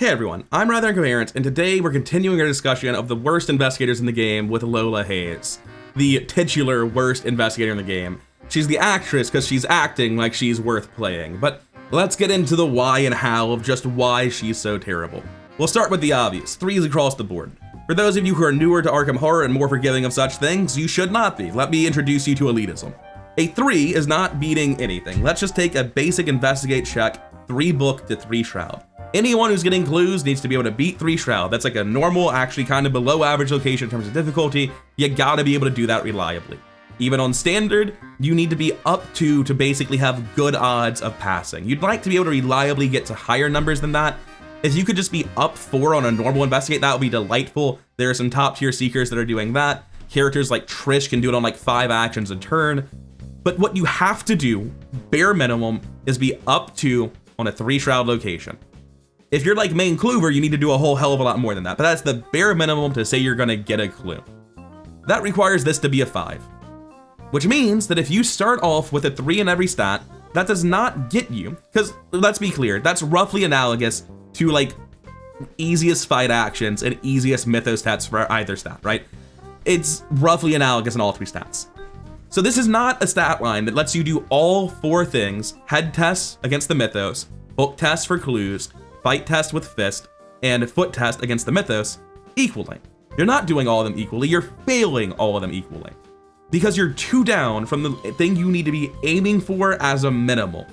Hey everyone, I'm rather Incoherent, and today we're continuing our discussion of the worst investigators in the game with Lola Hayes, the titular worst investigator in the game. She's the actress because she's acting like she's worth playing, but let's get into the why and how of just why she's so terrible. We'll start with the obvious, 3s across the board. For those of you who are newer to Arkham Horror and more forgiving of such things, you should not be. Let me introduce you to elitism. A 3 is not beating anything. Let's just take a basic investigate check, 3 book to 3 shroud. Anyone who's getting clues needs to be able to beat 3 shroud. That's like a normal, actually kind of below average location in terms of difficulty. You gotta be able to do that reliably. Even on standard, you need to be up to basically have good odds of passing. You'd like to be able to reliably get to higher numbers than that. If you could just be up 4 on a normal investigate, that would be delightful. There are some top tier seekers that are doing that. Characters like Trish can do it on like 5 actions a turn. But what you have to do, bare minimum, is be up 2 on a 3 shroud location. If you're like main cluver, you need to do a whole hell of a lot more than that, but that's the bare minimum to say you're gonna get a clue. That requires this to be a 5, which means that if you start off with a 3 in every stat, that does not get you, because let's be clear, that's roughly analogous to like easiest fight actions and easiest mythos stats for either stat, right? It's roughly analogous in all 3 stats. So this is not a stat line that lets you do all 4 things: head tests against the mythos, book tests for clues, fight test with fist, and foot test against the mythos equally. You're not doing all of them equally, you're failing all of them equally. Because you're 2 down from the thing you need to be aiming for as a minimal.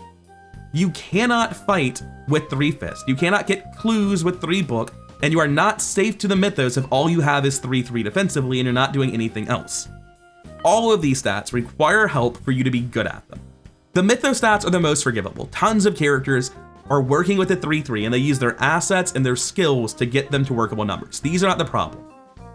You cannot fight with 3 fist, you cannot get clues with 3 book, and you are not safe to the mythos if all you have is 3/3 defensively and you're not doing anything else. All of these stats require help for you to be good at them. The mythos stats are the most forgivable. Tons of characters are working with a 3/3 and they use their assets and their skills to get them to workable numbers. These are not the problem.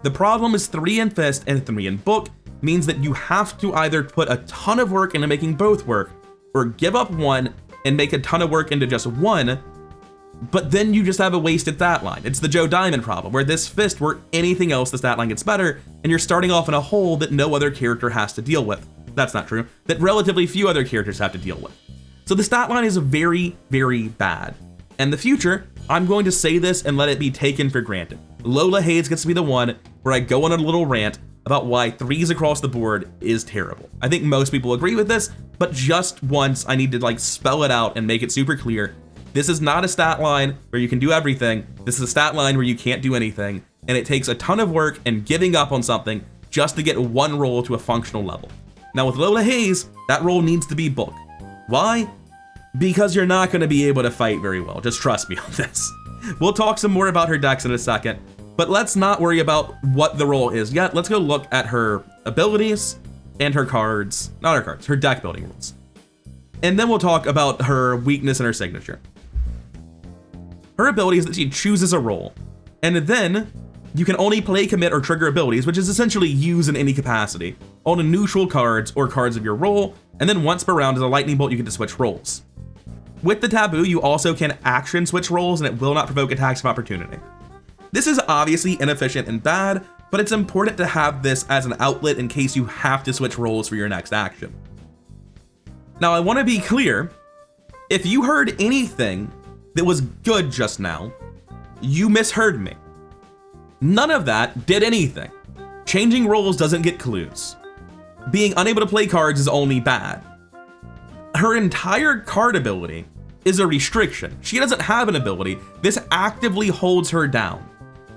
The problem is 3 in fist and 3 in book means that you have to either put a ton of work into making both work or give up 1 and make a ton of work into just 1, but then you just have a wasted stat line. It's the Joe Diamond problem, where this fist where anything else the stat line gets better and you're starting off in a hole that no other character has to deal with. That's not true, that relatively few other characters have to deal with. So the stat line is very, very bad. And in the future, I'm going to say this and let it be taken for granted. Lola Hayes gets to be the one where I go on a little rant about why 3s across the board is terrible. I think most people agree with this, but just once I need to like spell it out and make it super clear. This is not a stat line where you can do everything. This is a stat line where you can't do anything. And it takes a ton of work and giving up on something just to get 1 roll to a functional level. Now with Lola Hayes, that roll needs to be book. Why? Because you're not going to be able to fight very well. Just trust me on this. We'll talk some more about her decks in a second, but let's not worry about what the role is yet. Let's go look at her abilities and her cards, not her cards, her deck building rules. And then we'll talk about her weakness and her signature. Her ability is that she chooses a role, and then you can only play, commit, or trigger abilities, which is essentially use in any capacity, on neutral cards or cards of your role, and then once per round as a lightning bolt you get to switch roles. With the taboo, you also can action switch roles and it will not provoke attacks of opportunity. This is obviously inefficient and bad, but it's important to have this as an outlet in case you have to switch roles for your next action. Now I want to be clear, if you heard anything that was good just now, you misheard me. None of that did anything. Changing roles doesn't get clues. Being unable to play cards is only bad. Her entire card ability is a restriction. She doesn't have an ability. This actively holds her down.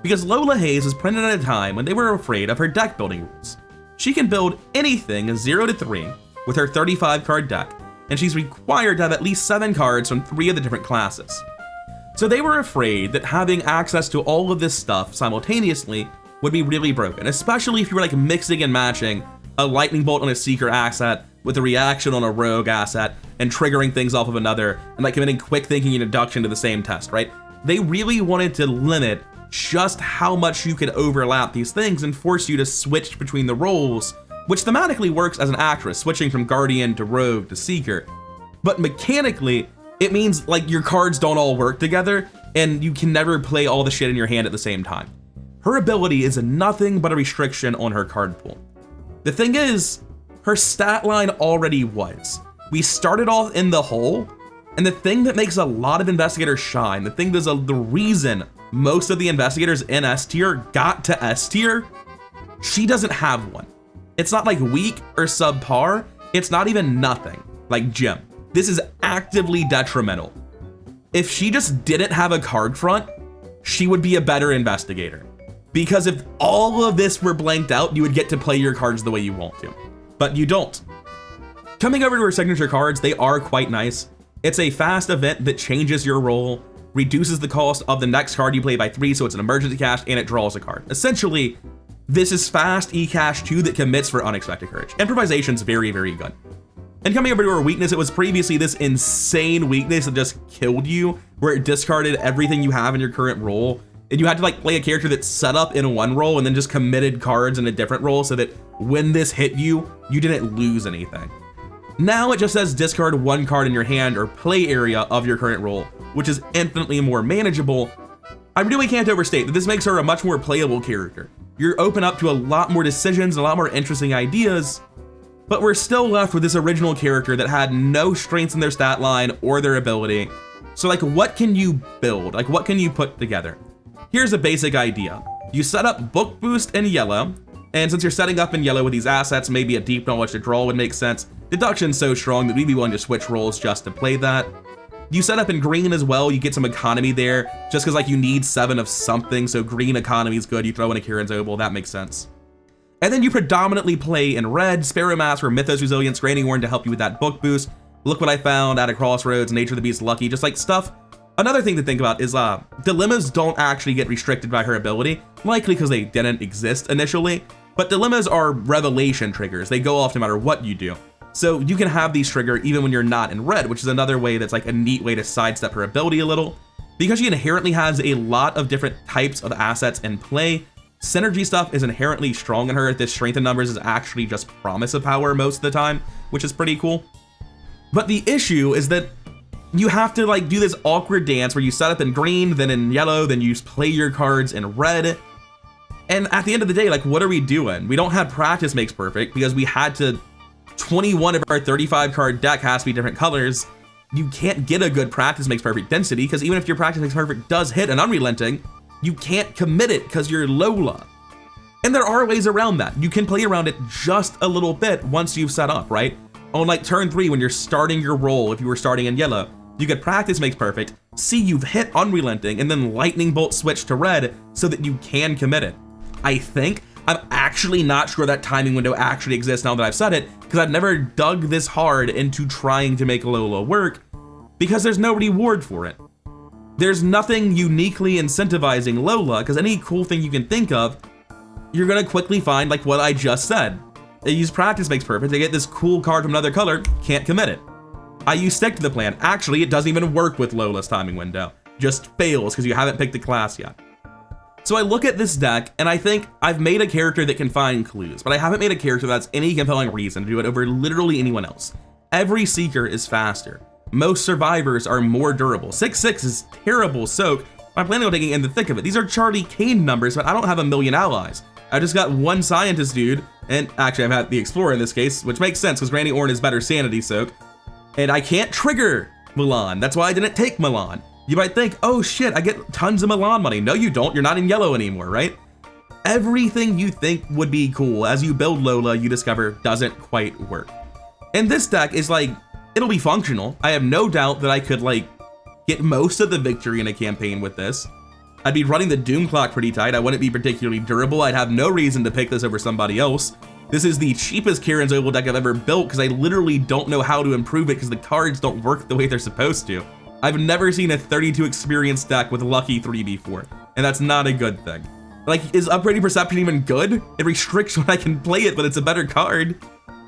Because Lola Hayes was printed at a time when they were afraid of her deck building rules. She can build anything 0 to 3 with her 35 card deck, and she's required to have at least 7 cards from 3 of the different classes. So they were afraid that having access to all of this stuff simultaneously would be really broken, especially if you were like mixing and matching a lightning bolt on a seeker asset with a reaction on a rogue asset and triggering things off of another and like committing quick thinking and induction to the same test, right? They really wanted to limit just how much you could overlap these things and force you to switch between the roles, which thematically works as an actress, switching from guardian to rogue to seeker. But mechanically, it means like your cards don't all work together and you can never play all the shit in your hand at the same time. Her ability is nothing but a restriction on her card pool. The thing is, her stat line already was. We started off in the hole, And the thing that makes a lot of investigators shine, the thing that's the reason most of the investigators in S tier got to S tier, she doesn't have one. It's not like weak or subpar. It's not even nothing like Jim. This is actively detrimental. If she just didn't have a card front, she would be a better investigator. Because if all of this were blanked out, you would get to play your cards the way you want to, but you don't. Coming over to her signature cards, they are quite nice. It's a fast event that changes your role, reduces the cost of the next card you play by 3, so it's an emergency cash, and it draws a card. Essentially, this is fast e-cash 2 that commits for unexpected courage. Improvisation's very, very good. And coming over to her weakness, it was previously this insane weakness that just killed you, where it discarded everything you have in your current role, and you had to like play a character that's set up in one role and then just committed cards in a different role so that when this hit you, you didn't lose anything. Now it just says discard 1 card in your hand or play area of your current role, which is infinitely more manageable. I really can't overstate that this makes her a much more playable character. You're open up to a lot more decisions, a lot more interesting ideas, but we're still left with this original character that had no strengths in their stat line or their ability. So like, what can you build? Like, what can you put together? Here's a basic idea. You set up book boost in yellow, and since you're setting up in yellow with these assets, maybe a deep knowledge to draw would make sense. Deduction's so strong that we'd be willing to switch roles just to play that. You set up in green as well, you get some economy there, just because like you need 7 of something, so green economy is good. You throw in a Kieran's Oboe, that makes sense. And then you predominantly play in red, Sparrow Mask or Mythos Resilience, Granny Horn to help you with that book boost. Look what I found at a crossroads, Nature of the Beast Lucky, just like stuff. Another thing to think about is dilemmas don't actually get restricted by her ability, likely because they didn't exist initially, but dilemmas are revelation triggers. They go off no matter what you do. So you can have these trigger even when you're not in red, which is another way that's like a neat way to sidestep her ability a little. Because she inherently has a lot of different types of assets in play, synergy stuff is inherently strong in her. This strength in numbers is actually just promise of power most of the time, which is pretty cool. But the issue is that you have to like do this awkward dance where you set up in green, then in yellow, then you play your cards in red. And at the end of the day, like, what are we doing? We don't have practice makes perfect because we had to 21 of our 35 card deck has to be different colors. You can't get a good practice makes perfect density because even if your practice makes perfect does hit an unrelenting, you can't commit it because you're Lola. And there are ways around that. You can play around it just a little bit once you've set up, right? On like turn 3 when you're starting your roll, if you were starting in yellow, you could practice makes perfect, see you've hit unrelenting, and then lightning bolt switch to red so that you can commit it. I think. I'm actually not sure that timing window actually exists now that I've said it, because I've never dug this hard into trying to make Lola work, because there's no reward for it. There's nothing uniquely incentivizing Lola, because any cool thing you can think of, you're gonna quickly find like what I just said. They use practice makes perfect, they get this cool card from another color, can't commit it. I use stick to the plan. Actually, it doesn't even work with Lola's timing window. Just fails because you haven't picked a class yet. So I look at this deck and I think I've made a character that can find clues, but I haven't made a character that's any compelling reason to do it over literally anyone else. Every Seeker is faster. Most survivors are more durable. 6/6 is terrible soak. I'm planning on taking in the thick of it. These are Charlie Kane numbers, but I don't have a million allies. I just got 1 scientist dude, and actually I've had the Explorer in this case, which makes sense because Granny Orn is better sanity soak. And I can't trigger Milan. That's why I didn't take Milan. You might think, oh shit, I get tons of Milan money. No, you don't. You're not in yellow anymore, right? Everything you think would be cool as you build Lola, you discover doesn't quite work. And this deck is like, it'll be functional. I have no doubt that I could like get most of the victory in a campaign with this. I'd be running the Doom Clock pretty tight. I wouldn't be particularly durable. I'd have no reason to pick this over somebody else. This is the cheapest Kieran's Oboe deck I've ever built because I literally don't know how to improve it because the cards don't work the way they're supposed to. I've never seen a 32 experience deck with Lucky 3 before, and that's not a good thing. Like, is Upgrading Perception even good? It restricts when I can play it, but it's a better card.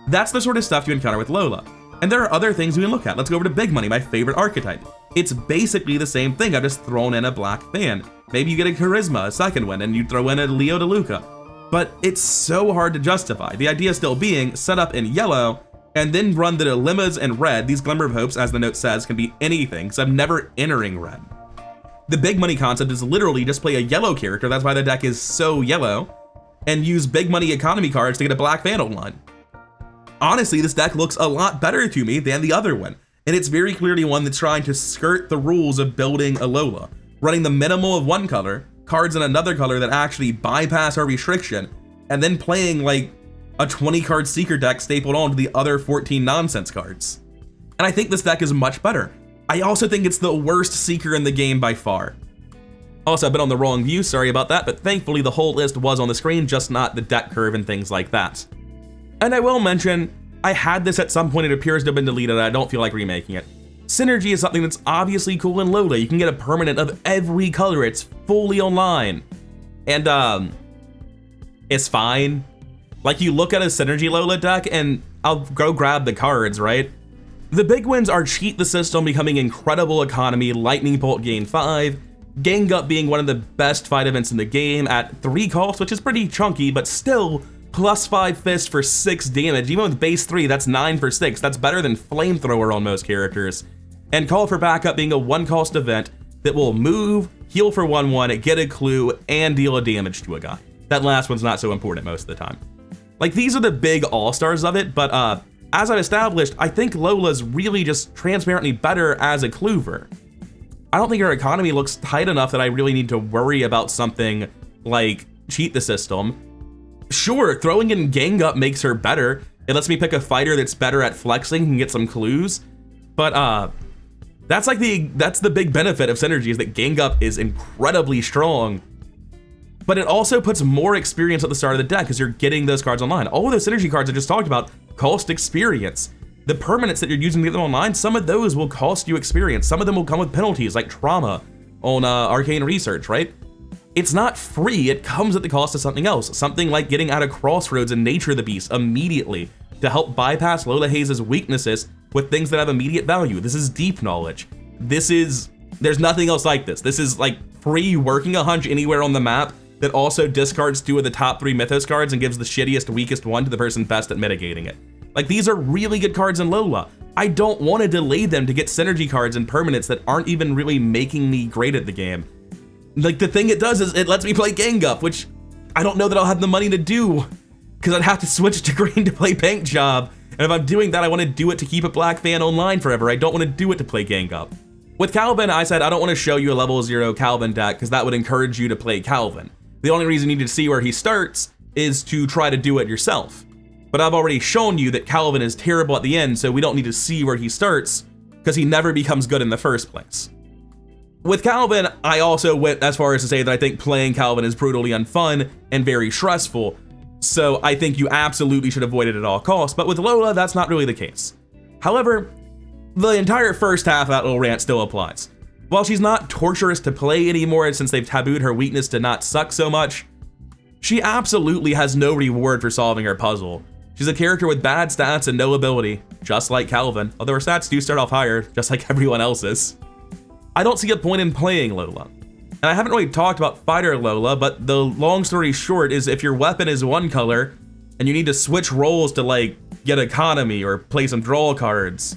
That's the sort of stuff you encounter with Lola. And there are other things we can look at. Let's go over to Big Money, my favorite archetype. It's basically the same thing. I've just thrown in a black fan. Maybe you get a Charisma, a second one, and you throw in a Leo DeLuca. But it's so hard to justify. The idea still being set up in yellow and then run the dilemmas in red. These Glimmer of Hopes, as the note says, can be anything because I'm never entering red. The Big Money concept is literally just play a yellow character, that's why the deck is so yellow, and use Big Money economy cards to get a black fan online. Honestly, this deck looks a lot better to me than the other one. and it's very clearly one that's trying to skirt the rules of building a Lola, running the minimal of one color, cards in another color that actually bypass our restriction, and then playing like a 20 card Seeker deck stapled onto the other 14 nonsense cards. And I think this deck is much better. I also think it's the worst Seeker in the game by far. Also, I've been on the wrong view, sorry about that, but thankfully the whole list was on the screen, just not the deck curve and things like that. And I will mention, I had this at some point, it appears to have been deleted, I don't feel like remaking it. Synergy is something that's obviously cool in Lola. You can get a permanent of every color, it's fully online. And it's fine. Like, you look at a Synergy Lola deck and I'll go grab the cards, right? The big wins are Cheat the System becoming incredible economy, Lightning Bolt gain 5, Gang Up being one of the best fight events in the game at 3 cost, which is pretty chunky, but still +5 fist for 6 damage. Even with base 3, that's 9 for 6. That's better than Flamethrower on most characters. And Call for Backup being a 1 cost event that will move, heal for 1/1, get a clue, and deal a damage to a guy. That last one's not so important most of the time. Like, these are the big all-stars of it, but as I've established, I think Lola's really just transparently better as a cluver. I don't think her economy looks tight enough that I really need to worry about something like Cheat the System. Sure, throwing in Gang Up makes her better. It lets me pick a fighter that's better at flexing and get some clues. But that's the big benefit of Synergy, is that Gang Up is incredibly strong. But it also puts more experience at the start of the deck because you're getting those cards online. All of those Synergy cards I just talked about cost experience. The permanents that you're using to get them online, some of those will cost you experience. Some of them will come with penalties like trauma on Arcane Research, right? It's not free, it comes at the cost of something else. Something like getting out of Crossroads and Nature the Beast immediately to help bypass Lola Hayes' weaknesses with things that have immediate value. This is deep knowledge. There's nothing else like this. This is like free working a hunch anywhere on the map that also discards 2 of the top 3 Mythos cards and gives the shittiest, weakest one to the person best at mitigating it. Like, these are really good cards in Lola. I don't want to delay them to get Synergy cards and permanents that aren't even really making me great at the game. Like, the thing it does is it lets me play Gang Up, which I don't know that I'll have the money to do, because I'd have to switch to green to play Paint Job. And if I'm doing that, I want to do it to keep a black fan online forever. I don't want to do it to play Gang Up. With Calvin, I said I don't want to show you a level 0 Calvin deck because that would encourage you to play Calvin. The only reason you need to see where he starts is to try to do it yourself. But I've already shown you that Calvin is terrible at the end, so we don't need to see where he starts because he never becomes good in the first place. With Calvin, I also went as far as to say that I think playing Calvin is brutally unfun and very stressful, so I think you absolutely should avoid it at all costs, but with Lola, that's not really the case. However, the entire first half of that little rant still applies. While she's not torturous to play anymore since they've tabooed her weakness to not suck so much, she absolutely has no reward for solving her puzzle. She's a character with bad stats and no ability, just like Calvin, although her stats do start off higher, just like everyone else's. I don't see a point in playing Lola. And I haven't really talked about Fighter Lola, but the long story short is if your weapon is 1 color, and you need to switch roles to like get economy or play some draw cards,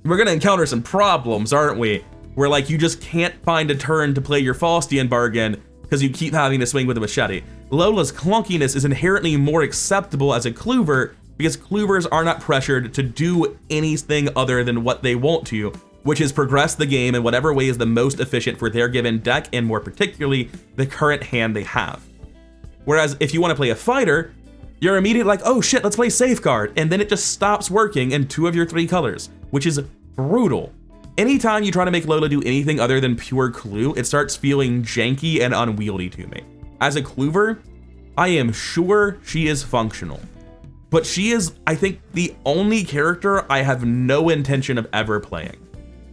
we're gonna encounter some problems, aren't we? Where like you just can't find a turn to play your Faustian bargain because you keep having to swing with a machete. Lola's clunkiness is inherently more acceptable as a cluver because cluvers are not pressured to do anything other than what they want to, which is progress the game in whatever way is the most efficient for their given deck and more particularly the current hand they have. Whereas if you want to play a fighter, you're immediately like, oh shit, let's play Safeguard, and then it just stops working in 2 of your 3 colors, which is brutal. Anytime you try to make Lola do anything other than pure clue, it starts feeling janky and unwieldy to me. As a cluver, I am sure she is functional, but she is, I think, the only character I have no intention of ever playing.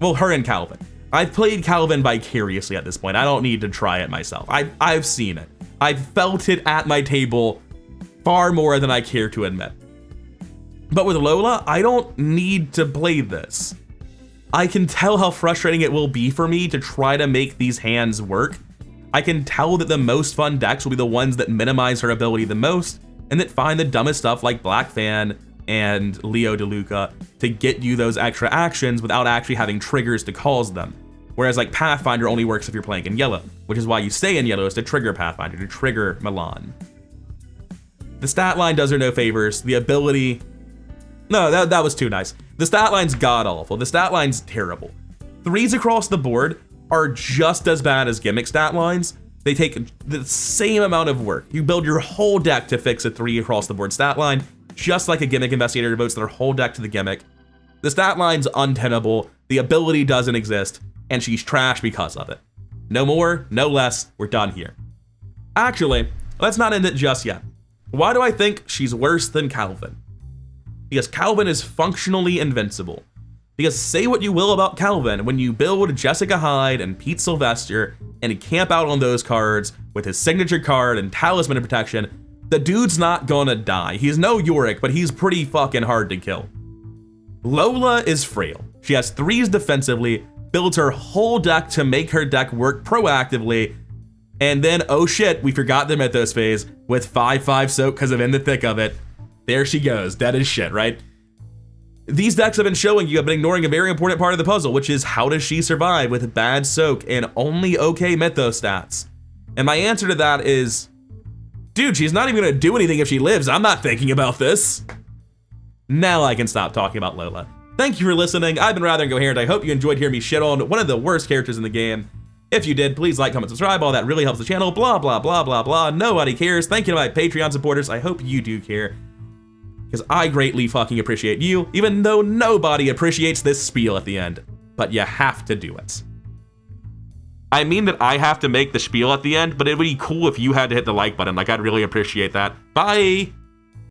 Well, her and Calvin. I've played Calvin vicariously at this point. I don't need to try it myself. I've seen it. I've felt it at my table far more than I care to admit. But with Lola, I don't need to play this. I can tell how frustrating it will be for me to try to make these hands work. I can tell that the most fun decks will be the ones that minimize her ability the most and that find the dumbest stuff like Black Fan and Leo DeLuca to get you those extra actions without actually having triggers to cause them. Whereas like Pathfinder only works if you're playing in yellow, which is why you stay in yellow is to trigger Pathfinder, to trigger Milan. The stat line does her no favors. The ability No, that was too nice. The stat line's god-awful. The stat line's terrible. 3s across the board are just as bad as gimmick stat lines. They take the same amount of work. You build your whole deck to fix a 3 across the board stat line, just like a gimmick investigator devotes their whole deck to the gimmick. The stat line's untenable, the ability doesn't exist, and she's trash because of it. No more, no less, we're done here. Actually, let's not end it just yet. Why do I think she's worse than Calvin? Because Calvin is functionally invincible. Because say what you will about Calvin, when you build Jessica Hyde and Pete Sylvester and camp out on those cards with his signature card and talisman of protection, the dude's not gonna die. He's no Yorick, but he's pretty fucking hard to kill. Lola is frail. She has 3s defensively, builds her whole deck to make her deck work proactively, and then, oh shit, we forgot the Mythos phase with 5/5 soak because I'm in the thick of it. There she goes, dead as shit, right? These decks have been showing you have been ignoring a very important part of the puzzle, which is how does she survive with bad soak and only okay Mythos stats? And my answer to that is, dude, she's not even gonna do anything if she lives. I'm not thinking about this. Now I can stop talking about Lola. Thank you for listening. I've been rather incoherent. I hope you enjoyed hearing me shit on one of the worst characters in the game. If you did, please like, comment, subscribe. All that really helps the channel. Blah, blah, blah, blah, blah. Nobody cares. Thank you to my Patreon supporters. I hope you do care, because I greatly fucking appreciate you, even though nobody appreciates this spiel at the end. But you have to do it. I mean that I have to make the spiel at the end, but it would be cool if you had to hit the like button. Like, I'd really appreciate that. Bye!